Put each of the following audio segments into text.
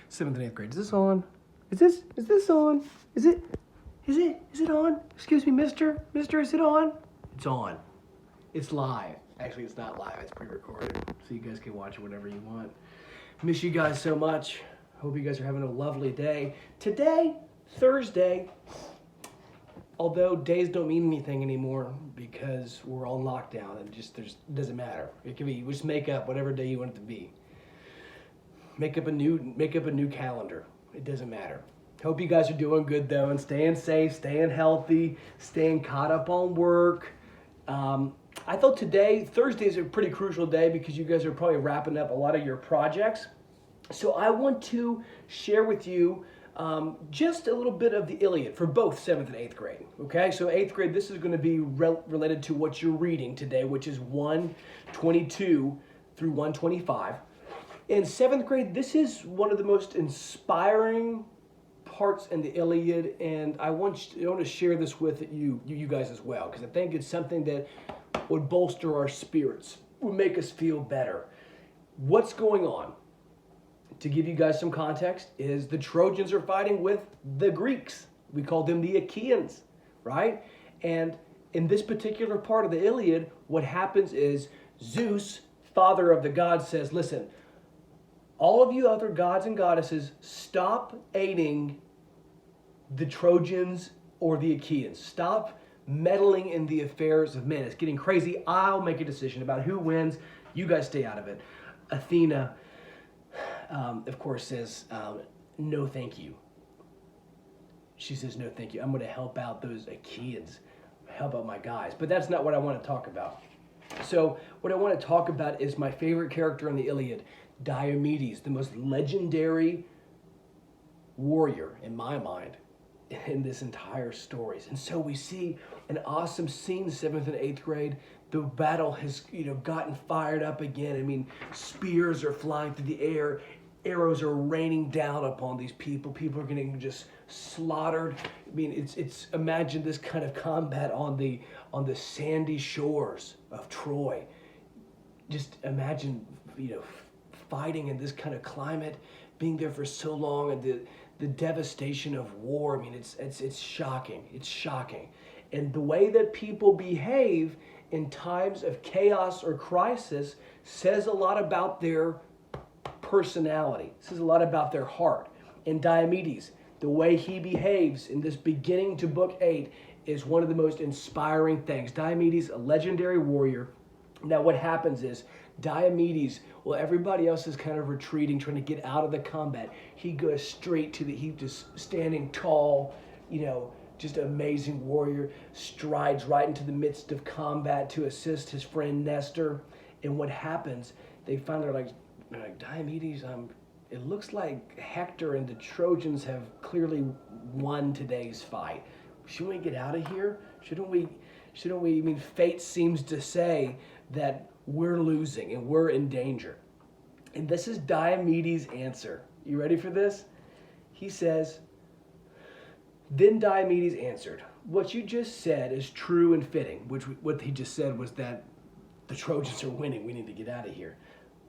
7th and 8th grade. Is this on? Is this on? Is it on? Excuse me, mister, is it on? It's on. It's live. Actually, it's not live, it's pre-recorded, so you guys can watch it whenever you want. Miss you guys so much. Hope you guys are having a lovely day. Today, Thursday, although days don't mean anything anymore because we're all locked down and it doesn't matter. It can be, just make up whatever day you want it to be. Make up a new calendar. It doesn't matter. Hope you guys are doing good though and staying safe, staying healthy, staying caught up on work. I thought today, Thursday, is a pretty crucial day because you guys are probably wrapping up a lot of your projects. So I want to share with you just a little bit of the Iliad for both 7th and 8th grade. Okay, so 8th grade, this is going to be related to what you're reading today, which is 122 through 125. In 7th grade, this is one of the most inspiring parts in the Iliad, and I want to share this with you guys as well, because I think it's something that would bolster our spirits, would make us feel better. What's going on? To give you guys some context, is the Trojans are fighting with the Greeks. We call them the Achaeans, right? And in this particular part of the Iliad, what happens is Zeus, father of the gods, says, listen, all of you other gods and goddesses, stop aiding the Trojans or the Achaeans. Stop meddling in the affairs of men. It's getting crazy. I'll make a decision about who wins. You guys stay out of it. Athena, of course, says, no, thank you. She says, no, thank you. I'm going to help out those Achaeans, help out my guys. But that's not what I want to talk about. So what I want to talk about is my favorite character in the Iliad, Diomedes, the most legendary warrior, in my mind, in this entire story. And so we see an awesome scene, 7th and 8th grade. The battle has, gotten fired up again. I mean, spears are flying through the air. Arrows are raining down upon these people. People are getting just slaughtered. I mean, it's imagine this kind of combat on the sandy shores of Troy. Just imagine, fighting in this kind of climate, being there for so long, and the devastation of war. I mean, it's shocking. It's shocking. And the way that people behave in times of chaos or crisis says a lot about their personality, says a lot about their heart. And Diomedes, the way he behaves in this beginning to book 8 is one of the most inspiring things. Diomedes, a legendary warrior. Now what happens is Diomedes, well, everybody else is kind of retreating, trying to get out of the combat. He goes straight to he's just standing tall, just an amazing warrior, strides right into the midst of combat to assist his friend Nestor. And what happens, they finally are like Diomedes, it looks like Hector and the Trojans have clearly won today's fight. Shouldn't we get out of here? Shouldn't we, I mean, fate seems to say that we're losing and we're in danger. And this is Diomedes' answer. You ready for this? He says, then Diomedes answered, what you just said is true and fitting, what he just said was that the Trojans are winning. We need to get out of here.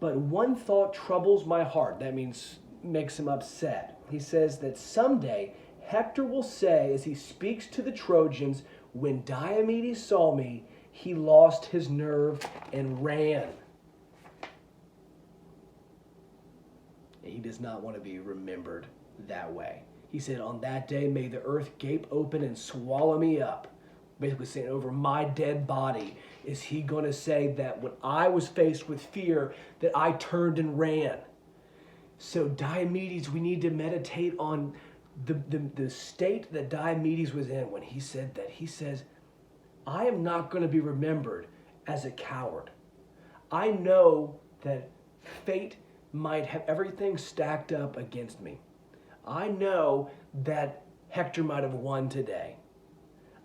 But one thought troubles my heart. That means makes him upset. He says that someday Hector will say, as he speaks to the Trojans, when Diomedes saw me, he lost his nerve and ran. He does not want to be remembered that way. He said, on that day, may the earth gape open and swallow me up. Basically saying, over my dead body, is he going to say that when I was faced with fear, that I turned and ran? So Diomedes, we need to meditate on the state that Diomedes was in when he said that. He says, I am not going to be remembered as a coward. I know that fate might have everything stacked up against me. I know that Hector might have won today.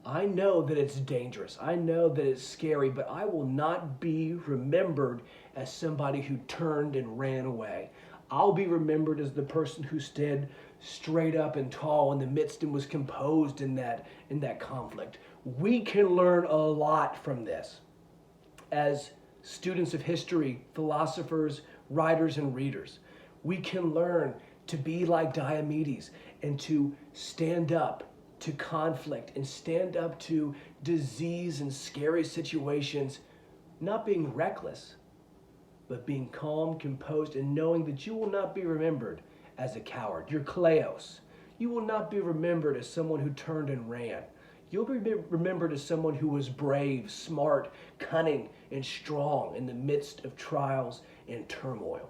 I know that it's dangerous. I know that it's scary, but I will not be remembered as somebody who turned and ran away. I'll be remembered as the person who stood straight up and tall in the midst and was composed in that conflict. We can learn a lot from this. As students of history, philosophers, writers, and readers, we can learn to be like Diomedes and to stand up to conflict and stand up to disease and scary situations, not being reckless, but being calm, composed, and knowing that you will not be remembered as a coward. You're Kleos. You will not be remembered as someone who turned and ran. You'll be remembered as someone who was brave, smart, cunning, and strong in the midst of trials and turmoil.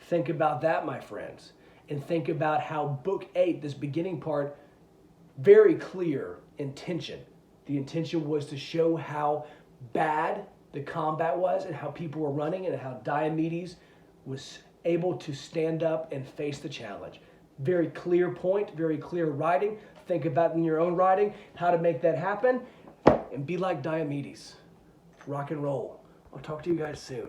Think about that, my friends, and think about how Book 8, this beginning part, very clear intention. The intention was to show how bad the combat was and how people were running and how Diomedes was able to stand up and face the challenge. Very clear point, very clear writing. Think about in your own writing how to make that happen and be like Diomedes. Rock and roll. I'll talk to you guys soon.